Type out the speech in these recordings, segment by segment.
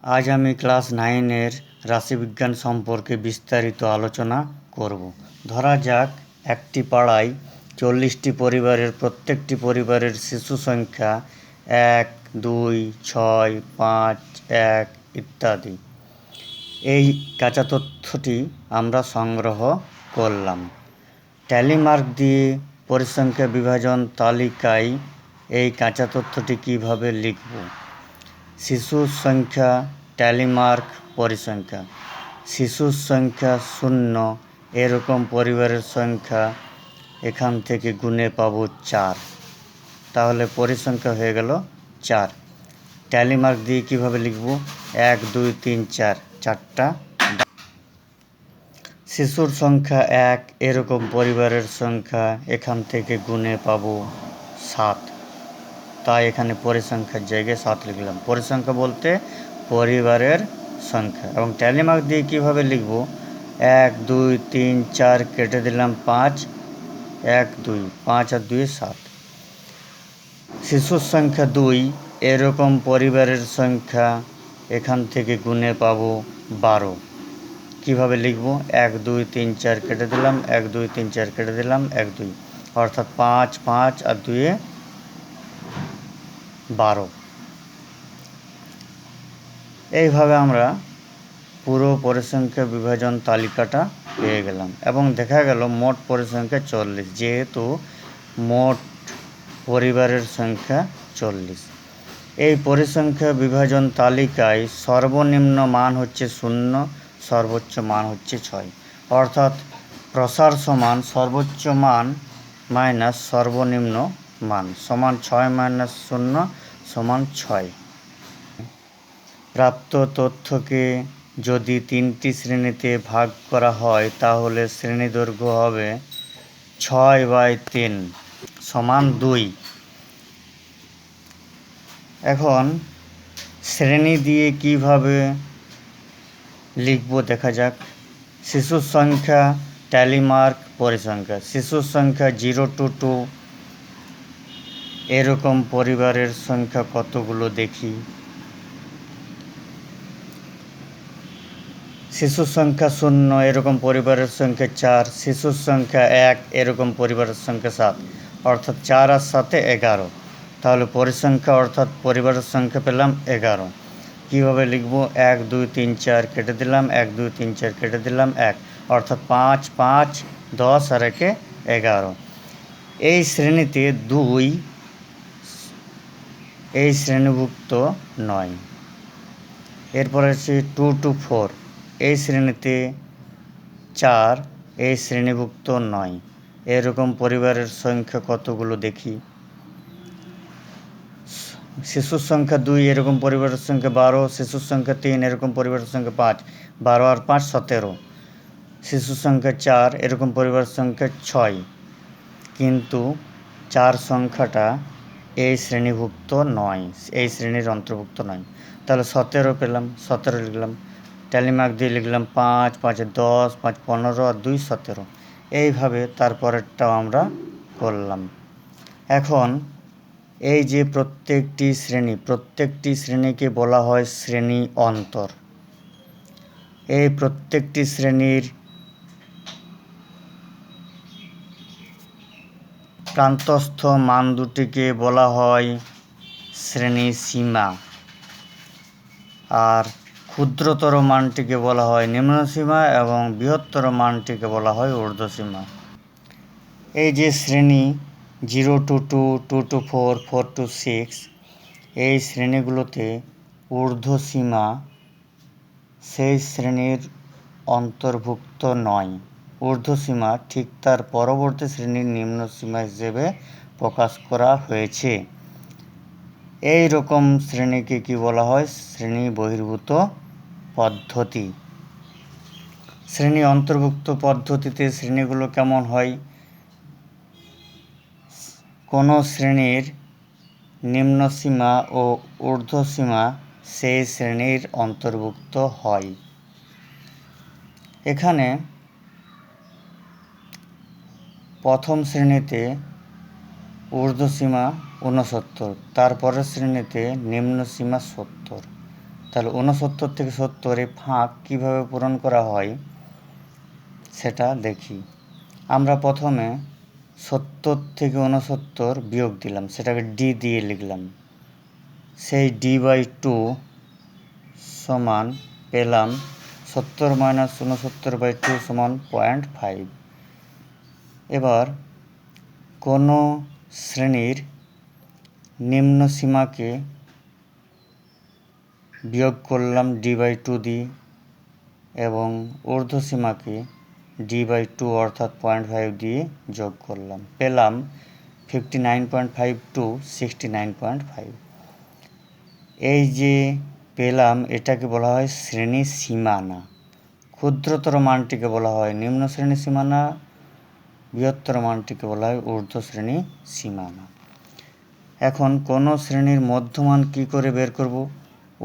আজ আমি ক্লাস 9-এর রাশিবিজ্ঞান সম্পর্কে বিস্তারিত আলোচনা করব। ধরা যাক একটি পাড়ায় 40টি পরিবারের প্রত্যেকটি পরিবারের শিশু সংখ্যা 1, 2, 6, 5, 1 ইত্যাদি। এই কাঁচা তথ্যটি আমরা সংগ্রহ করলাম। ট্যালি মার্ক দিয়ে পরিসংখ্যা বিভাজন তালিকায় এই কাঁচা তথ্যটি কীভাবে লিখব? শিশুর সংখ্যা ট্যালি মার্ক পরিসংখ্যা। শিশুর সংখ্যা 0 এরকম পরিবারের সংখ্যা এখান থেকে গুণে পাবো 4, তাহলে পরিসংখ্যা হয়ে গেল 4। ট্যালি মার্ক দিয়ে কীভাবে লিখব? 1, 2, 3, 4, 4টা। শিশুর সংখ্যা 1 এরকম পরিবারের সংখ্যা এখান থেকে গুণে পাবো 7, তাই এখানে পরিসংখ্যার জায়গায় 7 লিখলাম। পরিসংখ্যা বলতে পরিবারের সংখ্যা। এবং ট্যালি মার্ক দিয়ে কীভাবে লিখব? 1, 2, 3, 4 কেটে দিলাম 5, 1, 2, 5 আর 2 7। শিশুর সংখ্যা 2 এরকম পরিবারের সংখ্যা এখান থেকে গুণে পাবো 12। কীভাবে লিখব? 1, 2, 3, 4 কেটে দিলাম, 1, 2, 3, 4 কেটে দিলাম, 1, 2, অর্থাৎ 5, 5 আর 2 12। এইভাবে আমরা পুরো পরিসংখ্যা বিভাজন তালিকাটা পেয়ে গেলাম এবং দেখা গেল মোট পরিসংখ্যা 40, যেহেতু মোট পরিবারের সংখ্যা 40। এই পরিসংখ্যা বিভাজন তালিকায় সর্বনিম্ন মান হচ্ছে 0, সর্বোচ্চ মান হচ্ছে 6, অর্থাৎ প্রসার সমান সর্বোচ্চ মান মাইনাস সর্বনিম্ন মান সমান 6 মাইনাস 0 সমান 6। প্রাপ্ত তথ্যকে যদি 3টি শ্রেণীতে ভাগ করা হয় তাহলে শ্রেণী দৈর্ঘ্য হবে 6/3 সমান 2। এখন শ্রেণী দিয়ে কিভাবে লিখব দেখা যাক। শিশুর সংখ্যা ট্যালি মার্ক পরিসংখ্যা। শিশুর সংখ্যা 0 to 2 এরকম পরিবারের সংখ্যা কতগুলো দেখি। শিশুর সংখ্যা 0 এরকম পরিবারের সংখ্যা 4, শিশুর সংখ্যা 1 এরকম পরিবারের সংখ্যা 7, অর্থাৎ 4 আর 7 11। তাহলে পরিসংখ্যা অর্থাৎ পরিবারের সংখ্যা পেলাম 11। কীভাবে লিখব? 1, 2, 3, 4 কেটে দিলাম, 1, 2, 3, 4 কেটে দিলাম 1, অর্থাৎ 5, 5, 10 আর 1 11। এই শ্রেণীতে 2 এই শ্রেণীভুক্ত নয়। এরপর আছে 2 to 4 এই শ্রেণীতে 4 এই শ্রেণীভুক্ত নয়। এরকম পরিবারের সংখ্যা কতগুলো দেখি। শিশুর সংখ্যা 2 এরকম পরিবারের সংখ্যা 12, শিশুর সংখ্যা 3 এরকম পরিবারের সংখ্যা 5, 12 আর 5 17। শিশুর সংখ্যা 4 এরকম পরিবারের সংখ্যা 6, কিন্তু 4 সংখ্যাটা এই শ্রেণীভুক্ত নয়, এই শ্রেণীর অন্তর্ভুক্ত নয়। তাহলে 17 পেলাম, 17 লিখলাম। ট্যালি মার্ক দিয়ে লিখলাম 5, 5 10, 5 15 আর 2 17। এইভাবে তারপরেরটাও আমরা করলাম। এখন এই যে প্রত্যেকটি শ্রেণীকে বলা হয় শ্রেণী অন্তর। এই প্রত্যেকটি শ্রেণীর প্রান্তস্থ মান দুটিকে বলা হয় শ্রেণী সীমা, আর ক্ষুদ্রতর মানটিকে বলা হয় নিম্নসীমা এবং বৃহত্তর মানটিকে বলা হয় ঊর্ধ্বসীমা। এই যে শ্রেণী 0 to 2, 2 to 4, 4 to 6 এই শ্রেণীগুলোতে ঊর্ধ্বসীমা সেই শ্রেণীর অন্তর্ভুক্ত নয়। ঊর্ধ্বসীমা ঠিক তার পরবর্তী শ্রেণীর নিম্নসীমা হিসেবে প্রকাশ করা হয়েছে। এই রকম শ্রেণীকে কি বলা হয়? শ্রেণী বহির্ভূত পদ্ধতি। শ্রেণী অন্তর্ভুক্ত পদ্ধতিতে শ্রেণীগুলো কেমন হয়? কোনো শ্রেণীর নিম্নসীমা ও ঊর্ধ্বসীমা সেই শ্রেণীর অন্তর্ভুক্ত হয়। এখানে প্রথম শ্রেণীতে ঊর্ধ্বসীমা 69, তারপরের শ্রেণীতে নিম্নসীমা 70, তাহলে 69 থেকে 70 এই ফাঁক কীভাবে পূরণ করা হয় সেটা দেখি। আমরা প্রথমে 70 থেকে 69 বিয়োগ দিলাম, সেটাকে ডি দিয়ে লিখলাম। সেই d/2 সমান পেলাম 70 - 69/2 সমান 0.5। এবার কোনো শ্রেণীর নিম্ন সীমাকে বিয়োগ করলাম d/2 দিয়ে এবং ঊর্ধ্ব সীমাকে d/2 অর্থাৎ 0.5 দিয়ে যোগ করলাম, পেলাম 59.5 টু 69.5। এই যে পেলাম এটাকে বলা হয় শ্রেণী সীমানা। ক্ষুদ্রতর মানটিকে বলা হয় নিম্ন শ্রেণী সীমানা, বৃহত্তর মানটিকে বলা হয় ঊর্ধ্ব শ্রেণী সীমানা। এখন কোনো শ্রেণীর মধ্যমান কি করে বের করব?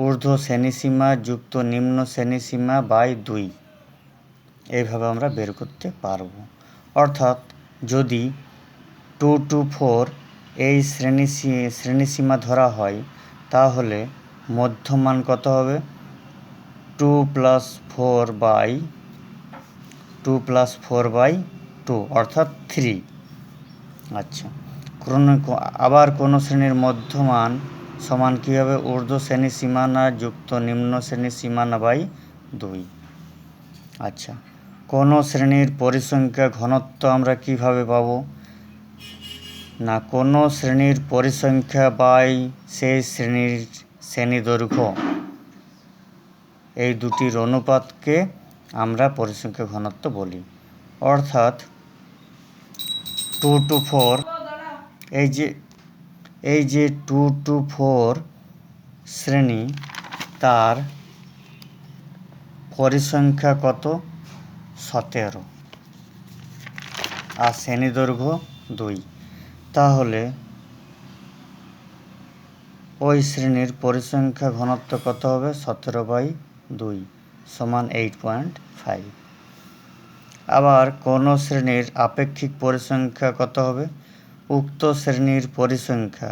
ঊর্ধ্ব শ্রেণীসীমা যুক্ত নিম্ন শ্রেণীসীমা বাই 2, এইভাবে আমরা বের করতে পারবো। অর্থাৎ যদি 2 to 4 এই শ্রেণীসীমা ধরা হয়, তাহলে মধ্যমান কত হবে? 2 + 4/2 অর্থাৎ 3। আচ্ছা, আবার কোনো শ্রেণীর মধ্যমান সমান কী হবে? ঊর্ধ্ব শ্রেণী সীমানা যুক্ত নিম্ন শ্রেণী সীমানা বাই 2। আচ্ছা, কোনো শ্রেণীর পরিসংখ্যা ঘনত্ব আমরা কিভাবে পাব? না, কোনো শ্রেণীর পরিসংখ্যা বাই সেই শ্রেণীর শ্রেণীদৈর্ঘ্য, এই দুটির অনুপাতকে আমরা পরিসংখ্যা ঘনত্ব বলি। অর্থাৎ 2 to 4, এই যে 2 to 4 শ্রেণী, তার পরিসংখ্যা কত? 17 আর শ্রেণী দৈর্ঘ্য 2। তাহলে ওই শ্রেণীর পরিসংখ্যা ঘনত্ব কত হবে? 17/2 সমান 8.5। আবার কোনো শ্রেণীর আপেক্ষিক পরিসংখ্যা কত হবে? উক্ত শ্রেণীর পরিসংখ্যা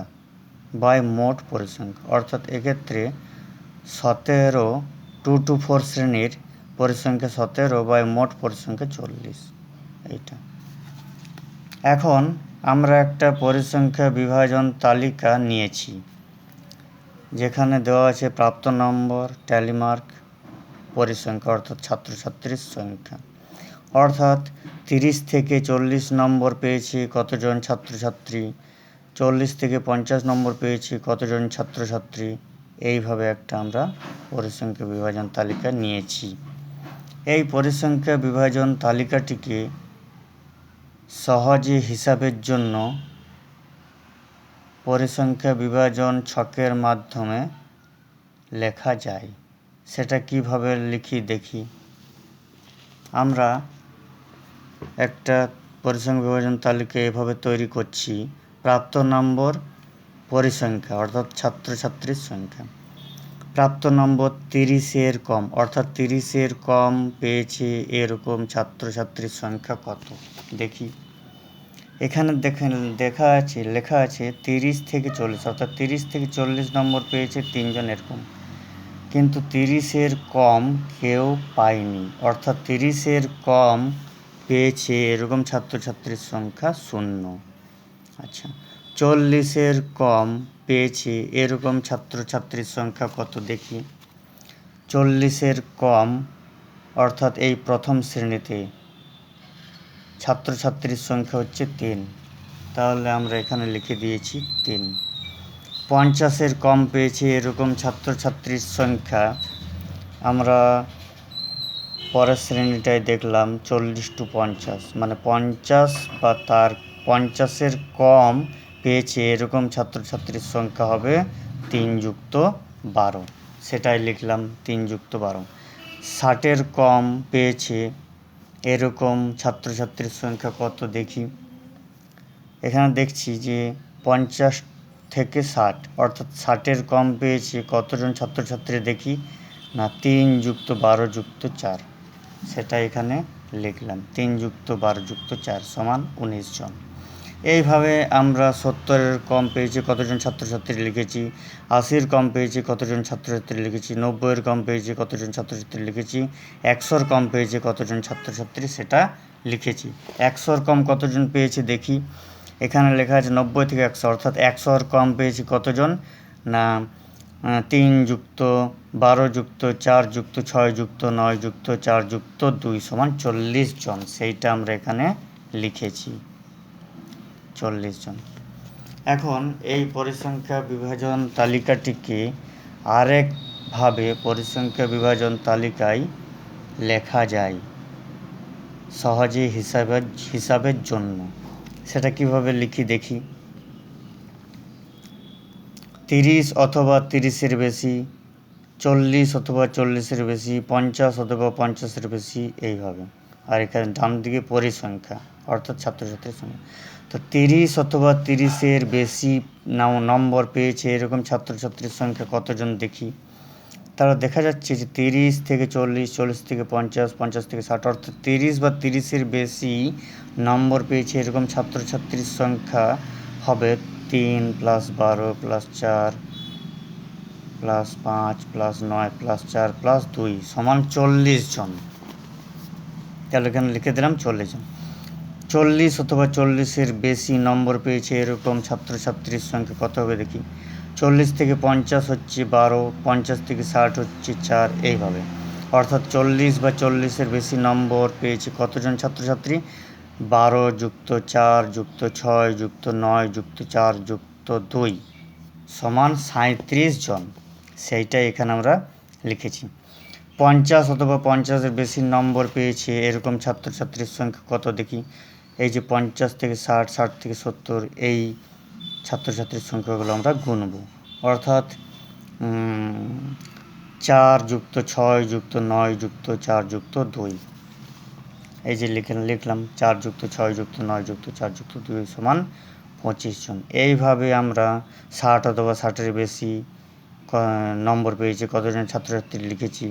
বাই মোট পরিসংখ্যা। অর্থাৎ এক্ষেত্রে 17, 2 to 4 শ্রেণীর পরিসংখ্যা 17 বাই মোট পরিসংখ্যা 40, এইটা। এখন আমরা একটা পরিসংখ্যা বিভাজন তালিকা নিয়েছি, যেখানে দেওয়া আছে প্রাপ্ত নম্বর, ট্যালি মার্ক, পরিসংখ্যা অর্থাৎ ছাত্রছাত্রীর সংখ্যা। অর্থাৎ 30 থেকে 40 নম্বর পেয়েছি কতজন ছাত্রছাত্রী, 40 থেকে 50 নম্বর পেয়েছি কতজন ছাত্রছাত্রী, এইভাবে একটা আমরা পরিসংখ্যা বিভাজন তালিকা নিয়েছি। এই পরিসংখ্যা বিভাজন তালিকাটিকে সহজে হিসাবের জন্য পরিসংখ্যা বিভাজন ছকের মাধ্যমে লেখা যায়। সেটা কিভাবে লিখি দেখি। আমরা একটা পরিসংখ্যা বিভাজন তালিকা এভাবে তৈরি করছি। প্রাপ্ত নম্বর পরিসংখ্যা অর্থাৎ ছাত্রছাত্রীর সংখ্যা। প্রাপ্ত নম্বর 30-এর কম, অর্থাৎ 30-এর কম পেয়েছে এরকম ছাত্রছাত্রীর সংখ্যা কত দেখি। এখানে লেখা আছে 30 থেকে 40, অর্থাৎ 30 থেকে 40 নম্বর পেয়েছে 3 জন এরকম, কিন্তু 30-এর কম কেউ পায়নি, অর্থাৎ 30-এর কম পেয়েছে এরকম ছাত্রছাত্রীর সংখ্যা 0। আচ্ছা, 40-এর কম পেয়েছে এরকম ছাত্রছাত্রীর সংখ্যা কত দেখি। 40-এর কম অর্থাৎ এই প্রথম শ্রেণীতে ছাত্রছাত্রীর সংখ্যা হচ্ছে 3, তাহলে আমরা এখানে লিখে দিয়েছি 3। 50-এর কম পেয়েছে এরকম ছাত্রছাত্রীর সংখ্যা, আমরা পরের শ্রেণীটায় দেখলাম 40 to 50, মানে 50 বা তার 50-এর কম পেয়েছে এরকম ছাত্রছাত্রীর সংখ্যা হবে 3 + 12, সেটাই লিখলাম 3 + 12। 60-এর কম পেয়েছে এরকম ছাত্রছাত্রীর সংখ্যা কত দেখি। এখানে দেখছি যে 50 থেকে 60, অর্থাৎ 60-এর কম পেয়েছে কতজন ছাত্রছাত্রী দেখি। না, 3 + 12 + 4, সেটা এখানে লিখলাম 3 + 12 + 4 সমান 19 জন। এইভাবে আমরা 70-এর কম পেয়েছি কতজন ছাত্রছাত্রী লিখেছি, 80-এর কম পেয়েছি কতজন ছাত্রছাত্রী লিখেছি, 90-এর কম পেয়েছি কতজন ছাত্রছাত্রী লিখেছি, 100-এর কম পেয়েছি কতজন ছাত্রছাত্রী সেটা লিখেছি। 100-এর কম কতজন পেয়েছি দেখি, এখানে লেখা আছে 90 থেকে 100, অর্থাৎ 100-এর কম পেয়েছি কতজন না 3 যুক্ত 12 যুক্ত 4 যুক্ত 6 যুক্ত 9 যুক্ত 4 যুক্ত 2 সমান 40 জন, সেইটা আমরা এখানে লিখেছি 40 জন। এখন এই পরিসংখ্যা বিভাজন তালিকাটিকে আরেকভাবে পরিসংখ্যা বিভাজন তালিকায় লেখা যায় সহজে হিসাবের জন্য। সেটা কিভাবে লিখি দেখি। 30 অথবা 30-এর বেশি, 40 অথবা 40-এর বেশি, 50 অথবা 50-এর বেশি, এইভাবে। আর এখানে ডান দিকে পরিসংখ্যা অর্থাৎ ছাত্রছাত্রীর সংখ্যা। তো 30 অথবা 30-এর বেশি নম্বর পেয়েছে এরকম ছাত্রছাত্রীর সংখ্যা কতজন দেখি। তারা দেখা যাচ্ছে যে 30 থেকে 40, 40 থেকে 50, 50 থেকে 60, অর্থাৎ 30 বা 30-এর বেশি নম্বর পেয়েছে এরকম ছাত্রছাত্রীর সংখ্যা হবে 3 + 12 + 4 + 5 + 9 + 4 + 2 সমান 40 জন। তাহলে এখানে লিখে দিলাম 40 জন। 40 অথবা 40-এর বেশি নম্বর পেয়েছে এরকম ছাত্রছাত্রীর সংখ্যা কত হবে দেখি। 40 থেকে 50 হচ্ছে 12, 50 থেকে 60 হচ্ছে 4, এইভাবে। অর্থাৎ 40 বা 40-এর বেশি নম্বর পেয়েছে কতজন ছাত্রছাত্রী, 12 যুক্ত 4 যুক্ত 6 যুক্ত 9 যুক্ত 4 যুক্ত 2 সমান 37 জন, সেইটাই এখানে আমরা লিখেছি। 50 অথবা 50-এর বেশি নম্বর পেয়েছে এরকম ছাত্রছাত্রীর সংখ্যা কত দেখি। এই যে 50 থেকে 60, 60 থেকে 70, এই ছাত্রছাত্রীর সংখ্যাগুলো আমরা গুনব। অর্থাৎ 4 যুক্ত 6 যুক্ত 9 যুক্ত 4 যুক্ত 2, এই যে লিখলাম 4 যুক্ত 6 যুক্ত 9 যুক্ত 4 যুক্ত 2 সমান 25 জন। এইভাবে আমরা 60 অথবা 60-এর বেশি নম্বর পেয়েছে কতজন ছাত্রছাত্রী লিখেছি।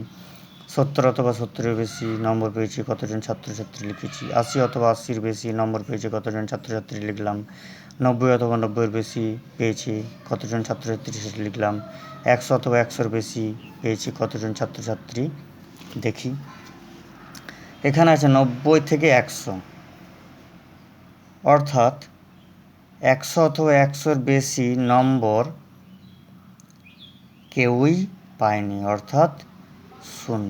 70 অথবা 70-এর বেশি নম্বর পেয়েছে কতজন ছাত্রছাত্রী লিখেছি। 80 অথবা 80-এর বেশি নম্বর পেয়েছে কতজন ছাত্রছাত্রী লিখলাম। 90 অথবা 90-এর বেশি পেয়েছে কতজন ছাত্রছাত্রী সেটা লিখলাম। 100 অথবা 100-এর বেশি পেয়েছে কতজন ছাত্রছাত্রী দেখি। এখানে আছে 90 থেকে 100, অর্থাৎ 100 অথবা 100-এর বেশি নম্বর কেউই পায়নি, অর্থাৎ 0,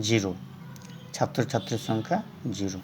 0 ছাত্রছাত্রীর সংখ্যা 0।